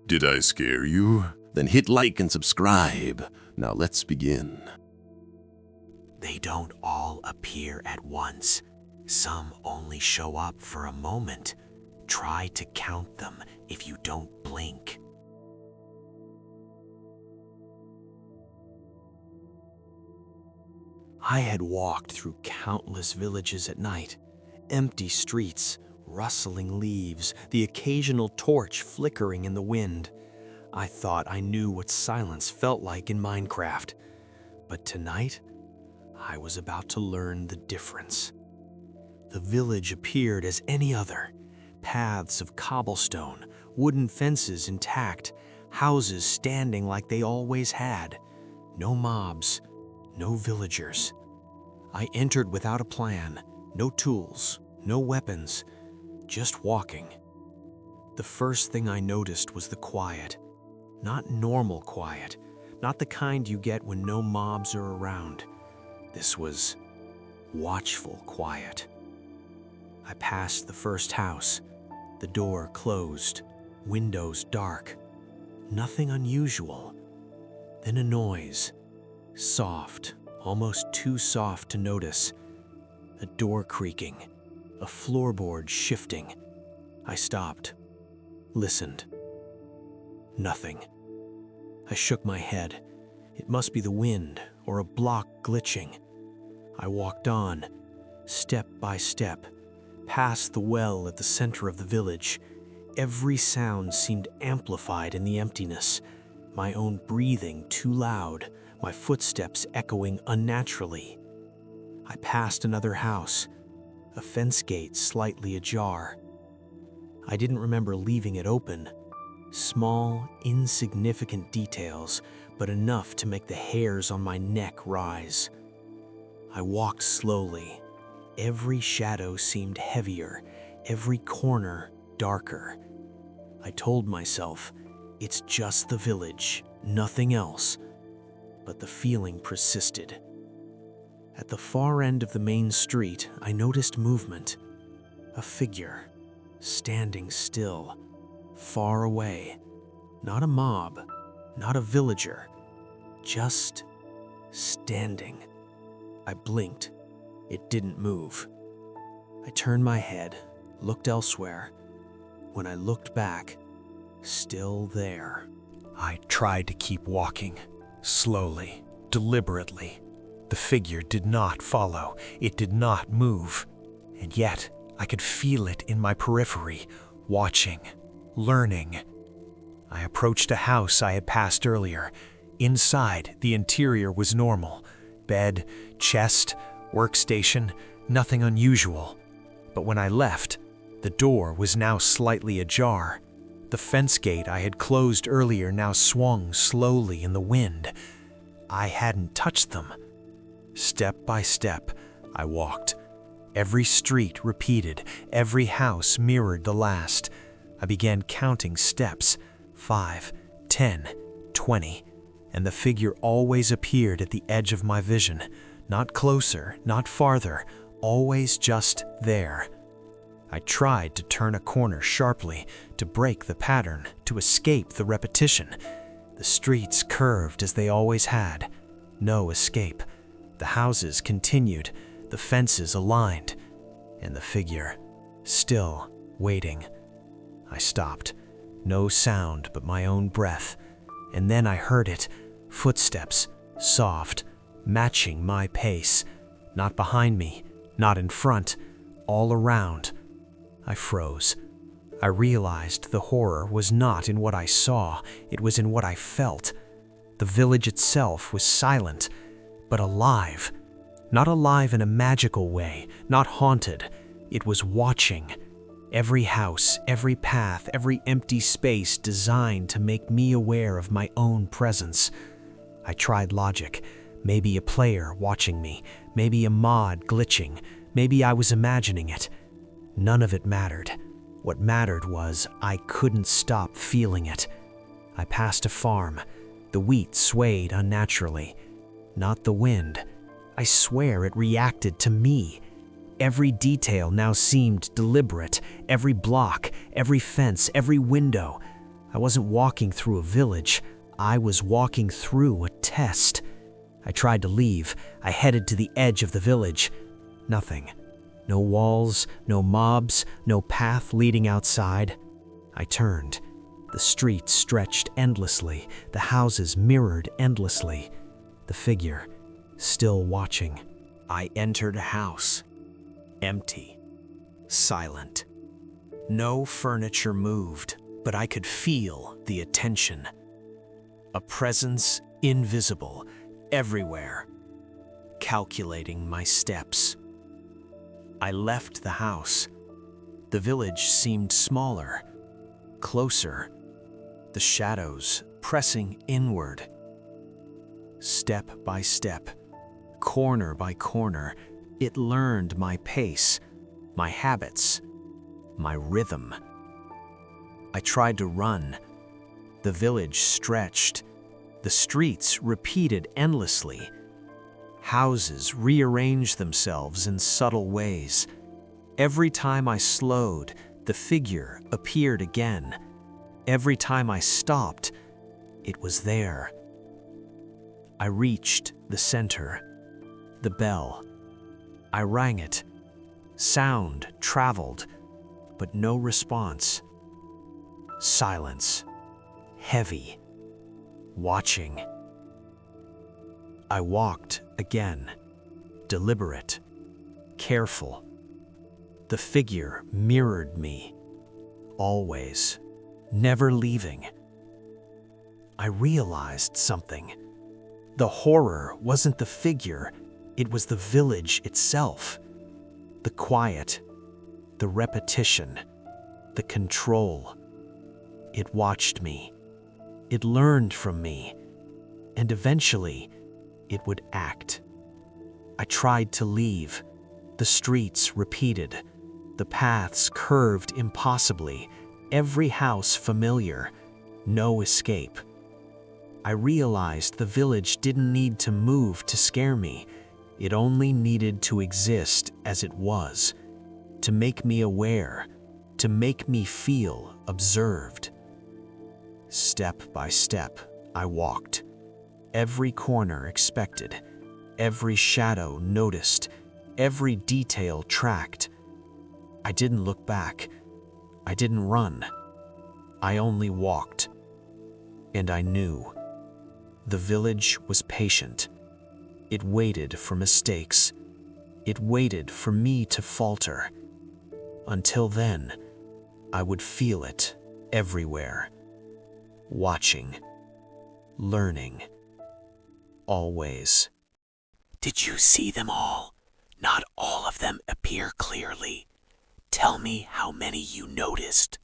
Did I scare you? Then hit like and subscribe. Now let's begin. They don't all appear at once. Some only show up for a moment. Try to count them if you don't blink. I had walked through countless villages at night. Empty streets, rustling leaves, the occasional torch flickering in the wind. I thought I knew what silence felt like in Minecraft. But tonight, I was about to learn the difference. The village appeared as any other. Paths of cobblestone, wooden fences intact, houses standing like they always had. No mobs, no villagers. I entered without a plan, no tools, no weapons, just walking. The first thing I noticed was the quiet. Not normal quiet, not the kind you get when no mobs are around. This was watchful quiet. I passed the first house, the door closed, windows dark. Nothing unusual. Then a noise, soft, almost too soft to notice. A door creaking, a floorboard shifting. I stopped, listened. Nothing. I shook my head. It must be the wind or a block glitching. I walked on, step by step, past the well at the center of the village. Every sound seemed amplified in the emptiness. My own breathing too loud, my footsteps echoing unnaturally. I passed another house, a fence gate slightly ajar. I didn't remember leaving it open. Small, insignificant details, but enough to make the hairs on my neck rise. I walked slowly. Every shadow seemed heavier, every corner darker. I told myself, it's just the village, nothing else. But the feeling persisted. At the far end of the main street, I noticed movement. A figure, standing still, far away. Not a mob, not a villager, just standing. I blinked. It didn't move. I turned my head, looked elsewhere. When I looked back, still there. I tried to keep walking, slowly, deliberately. The figure did not follow. It did not move. And yet, I could feel it in my periphery, watching, learning. I approached a house I had passed earlier. Inside, the interior was normal. Bed, chest, workstation, nothing unusual. But when I left, the door was now slightly ajar. The fence gate I had closed earlier now swung slowly in the wind. I hadn't touched them. Step by step, I walked. Every street repeated, every house mirrored the last. I began counting steps, 5, 10, 20, and the figure always appeared at the edge of my vision. Not closer, not farther, always just there. I tried to turn a corner sharply, to break the pattern, to escape the repetition. The streets curved as they always had. No escape. The houses continued, the fences aligned, and the figure, still waiting. I stopped. No sound but my own breath. And then I heard it. Footsteps, soft, matching my pace. Not behind me, not in front, all around. I froze. I realized the horror was not in what I saw, it was in what I felt. The village itself was silent, but alive. Not alive in a magical way, not haunted. It was watching. Every house, every path, every empty space designed to make me aware of my own presence. I tried logic. Maybe a player watching me, maybe a mod glitching, maybe I was imagining it. None of it mattered. What mattered was I couldn't stop feeling it. I passed a farm. The wheat swayed unnaturally. Not the wind. I swear it reacted to me. Every detail now seemed deliberate. Every block, every fence, every window. I wasn't walking through a village. I was walking through a test. I tried to leave. I headed to the edge of the village. Nothing. No walls, no mobs, no path leading outside. I turned. The streets stretched endlessly. The houses mirrored endlessly. The figure, still watching. I entered a house. Empty. Silent. No furniture moved, but I could feel the attention. A presence invisible, everywhere, calculating my steps. I left the house. The village seemed smaller, closer, the shadows pressing inward. Step by step, corner by corner, it learned my pace, my habits, my rhythm. I tried to run. The village stretched. The streets repeated endlessly. Houses rearranged themselves in subtle ways. Every time I slowed, the figure appeared again. Every time I stopped, it was there. I reached the center, the bell. I rang it. Sound traveled, but no response. Silence, heavy, watching. I walked again, deliberate, careful. The figure mirrored me, always, never leaving. I realized something. The horror wasn't the figure, it was the village itself. The quiet, the repetition, the control. It watched me. It learned from me. And eventually, it would act. I tried to leave. The streets repeated. The paths curved impossibly. Every house familiar. No escape. I realized the village didn't need to move to scare me. It only needed to exist as it was, to make me aware, to make me feel observed. Step by step, I walked. Every corner expected, every shadow noticed, every detail tracked. I didn't look back. I didn't run. I only walked. And I knew. The village was patient. It waited for mistakes. It waited for me to falter. Until then, I would feel it everywhere. Watching. Learning. Always. Did you see them all? Not all of them appear clearly. Tell me how many you noticed.